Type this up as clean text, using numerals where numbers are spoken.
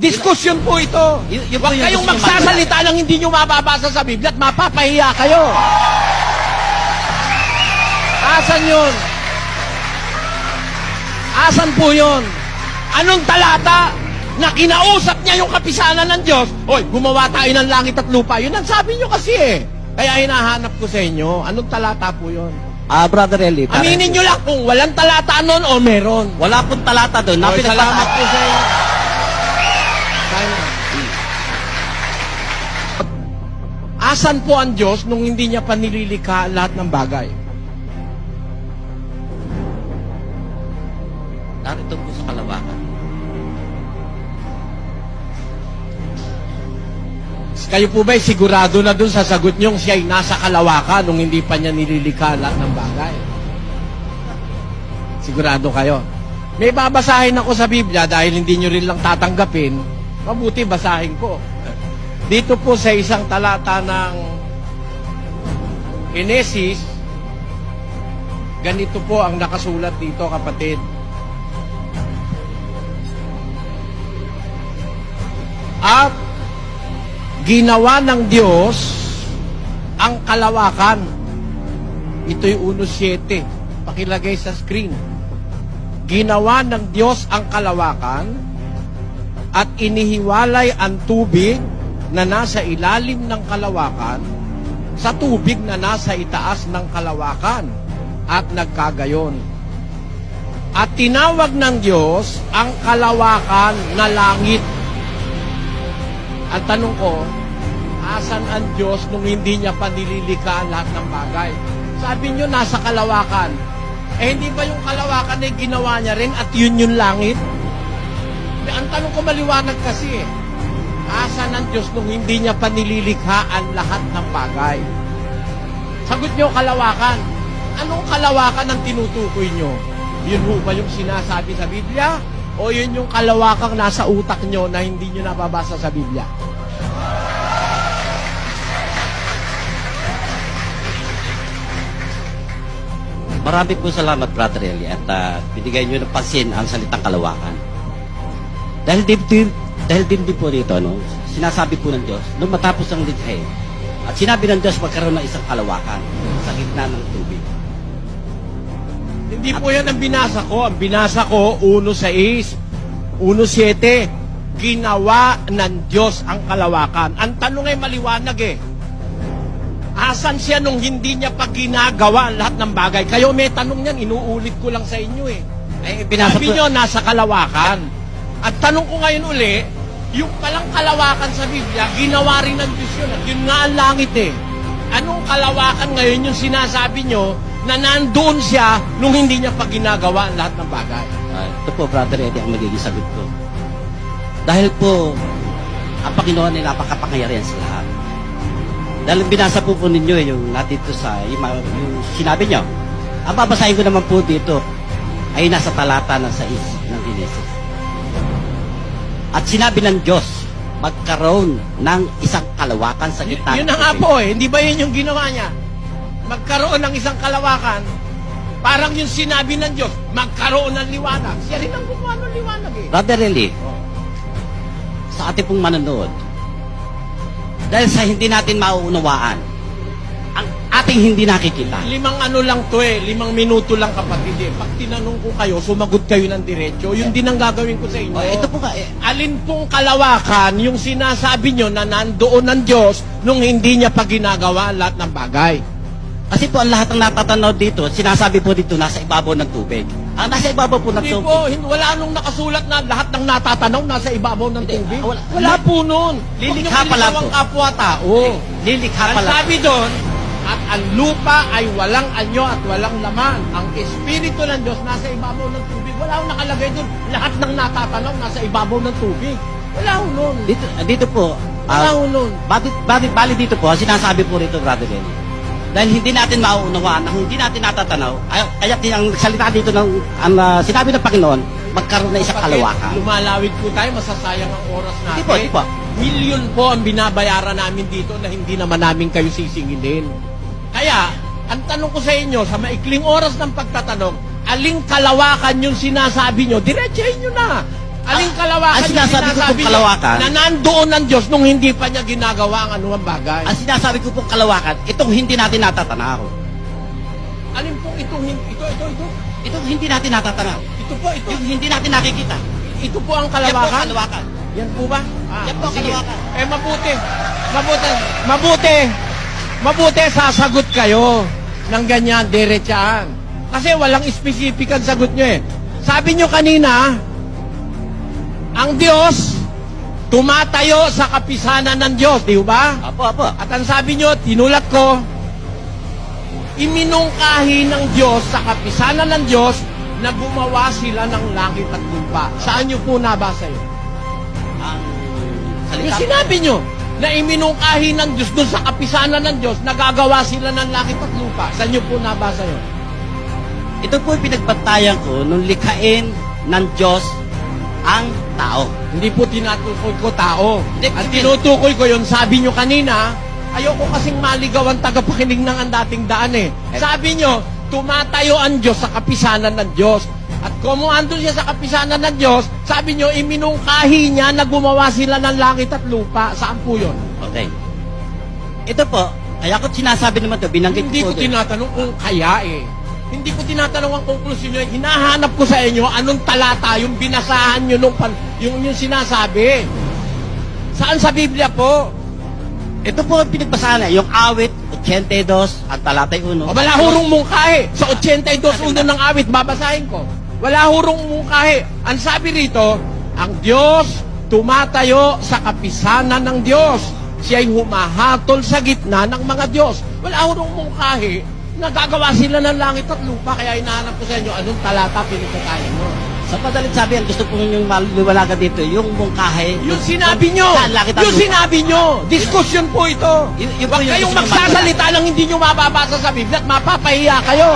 Diskusyon po ito. Huwag kayong magsasalita ng hindi nyo mababasa sa Biblia at mapapahiya kayo. Asan yun? Asan po yun? Anong talata na kinausap niya yung kapisanan ng Diyos? Hoy, gumawa tayo ng langit at lupa. Yun ang sabi nyo kasi eh. Kaya hinahanap ko sa inyo. Anong talata po yun? Brother Eli. Aminin nyo lang kung walang talata nun o meron. Wala pong talata doon. Hoy, salamat po sa inyo. Asan po ang Diyos nung hindi niya pa nililikha lahat ng bagay? Narito po sa kalawakan. Kayo po ba'y sigurado na dun sa sagot niyong siya'y nasa kalawakan nung hindi pa niya nililikha lahat ng bagay? Sigurado kayo? May babasahin ako sa Biblia dahil hindi nyo rin lang tatanggapin. Mabuti basahin ko. Dito po sa isang talata ng Genesis, ganito po ang nakasulat dito, kapatid. At ginawa ng Diyos ang kalawakan. Ito'y 1:7. Pakilagay sa screen. Ginawa ng Diyos ang kalawakan at inihiwalay ang tubig na nasa ilalim ng kalawakan sa tubig na nasa itaas ng kalawakan at nagkagayon. At tinawag ng Diyos ang kalawakan na langit. Ang tanong ko, asan ang Diyos nung hindi niya pa nililikha lahat ng bagay? Sabi niyo, nasa kalawakan. Eh, hindi ba yung kalawakan ay ginawa niya rin at yun yung langit? Ang tanong ko maliwanag kasi eh. Asan ang Diyos nung hindi niya pa nililikha ang lahat ng bagay? Sagot niyo, kalawakan. Anong kalawakan ang tinutukoy niyo? Yun ho ba yung sinasabi sa Biblia? O yun yung kalawakang nasa utak nyo na hindi nyo nababasa sa Biblia? Marami po salamat, Brother Eli, at binigay nyo ng pansin ang salitang kalawakan. Dahil din po dito, sinasabi po ng Diyos, nung matapos ang likha, at sinabi ng Diyos magkaroon ng isang kalawakan sa gitna ng tubig. Hindi po yan ang binasa ko. Ang binasa ko, 1:6, 1:7, ginawa ng Diyos ang kalawakan. Ang tanong ay maliwanag eh. Asan siya nung hindi niya pa ginagawa lahat ng bagay? Kayo may tanong yan, inuulit ko lang sa inyo eh. Sabi nyo, nasa kalawakan. At tanong ko ngayon uli, yung palang kalawakan sa Biblia, ginawa rin ng Diyos yun. Yun nga ang langit eh. Anong kalawakan ngayon yung sinasabi nyo na nandoon siya nung hindi niya pa ginagawa ang lahat ng bagay? Ito po, Brother Eddie, ang magiging sagot ko. Dahil po, ang Panginoon ay napakapangyarihan sa lahat. Dahil binasa po ninyo yung natito sa yung sinabi nyo. Ang babasahin ko naman po dito ay nasa talata ng 6 ng Genesis. At sinabi ng Diyos, magkaroon ng isang kalawakan sa gitna. Yun na nga po eh. Hindi ba yun yung ginawa niya? Magkaroon ng isang kalawakan, parang yung sinabi ng Diyos, magkaroon ng liwanag. Siya rin ang gumawa ng liwanag eh. Brother Eli, sa ating pong manonood, dahil sa hindi natin mauunawaan, ang ating hindi nakikita. 5 ano lang to eh, 5 minuto lang kapatid eh. Pag tinanong ko kayo, sumagot kayo ng diretso, yun din ang gagawin ko sa inyo. Ito po ka, Alin pong kalawakan yung sinasabi nyo na nandoon ng Diyos nung hindi niya pa ginagawa lahat ng bagay? kasi po ang lahat ng natatanaw dito, sinasabi po dito, nasa ibabaw ng tubig. Ang nasa ibabaw po ng Hindi tubig. po, wala nung nakasulat na lahat ng natatanaw nasa ibabaw ng tubig. Wala po nun. Lilikha pa lang po. Ang kapwa-tao. Lilikha Ang pa lang. sabi doon, at ang lupa ay walang anyo at walang laman. Ang Espiritu ng Diyos nasa ibabaw ng tubig. Wala akong nakalagay doon. Lahat ng natatanaw nasa ibabaw ng tubig. Wala akong nun. Dito po, Wala akong nun. bali dito po, sinasabi po rito, Brother Eli. Dahil hindi natin mauunawaan, hindi natin natatanaw, kaya ang salita dito ng sinabi ng Panginoon, magkaroon na isang kalawakan. Lumalawig po tayo, masasayang ang oras natin. Di po. Milyon po ang binabayaran namin dito na hindi naman namin kayo sisingilin. Kaya, ang tanong ko sa inyo, sa maikling oras ng pagtatanong, aling kalawakan yung sinasabi nyo, diretsahin nyo na. Aling kalawakan ang sinasabi ko pong niyo kalawakan, na nandoon ng Diyos nung hindi pa niya ginagawa ang anumang bagay? ang sinasabi ko pong kalawakan, itong hindi natin natatanaw. Alin pong itong ito? Itong hindi natin natatanaw. Ito po, ito. Yung hindi natin nakikita. Ito po ang Yan po ang kalawakan? kalawakan. Yan po ba? Yan po ang sige. kalawakan. Mabuti, sasagot kayo ng ganyan, diretsaan. Kasi walang specific ang sagot nyo eh. Sabi nyo kanina, ang Diyos, tumatayo sa kapisanan ng Diyos, di ba? Apo. At ang sabi nyo, tinulat ko, iminungkahi ng Diyos sa kapisanan ng Diyos na gumawa sila ng langit at lupa. Saan nyo po nabasa yun? Ang Yung salita sinabi nyo na iminungkahi ng Diyos doon sa kapisanan ng Diyos, nagagawa sila ng langit at lupa. Saan nyo po nabasa yun? ito po yung pinagbantayan ko nung likhain ng Diyos ang tao. Hindi po tinatukoy ko tao. Hindi, Ang hindi. tinutukoy ko yun, sabi nyo kanina, ayoko kasing maligaw ang tagapakinig ng ang dating daan eh. Sabi nyo, tumatayo ang Diyos sa kapisanan ng Diyos. At kung andun siya sa kapisanan ng Diyos, sabi nyo, iminungkahi niya na gumawa sila ng langit at lupa. Saan po yun? Okay. Ito po, kaya ko sinasabi naman to, binanggit Hindi ko ko din. tinatanong kung kaya eh. Hindi ko tinatanong ang konklusyon nyo. Hinahanap ko sa inyo anong talata yung binasahan nyo yung sinasabi. Saan sa Biblia po? Ito po ang pinagbasahan na, yung awit, 82, ang talatay 1. O wala hurong mungkahi. Sa 82.1 ng awit, babasahin ko. Wala hurong mungkahi. Ang sabi rito, ang Diyos tumatayo sa kapisanan ng Diyos. Siya'y humahatol sa gitna ng mga Diyos. Wala hurong mungkahi. Nagagawa sila ng langit at lupa. Kaya hinahanap ko sa inyo, anong talata pinagkakayan mo? Sa madaling sabi, ang gusto kong yung maliwanagan dito, yung mungkahe. Yung sinabi nyo! Saan langit at Yung lupa? sinabi nyo! Diskusyon po ito! Yung po Huwag yung kayong gusto nyo magsasalita ng hindi nyo mababasa sa Biblia at mapapahiya kayo!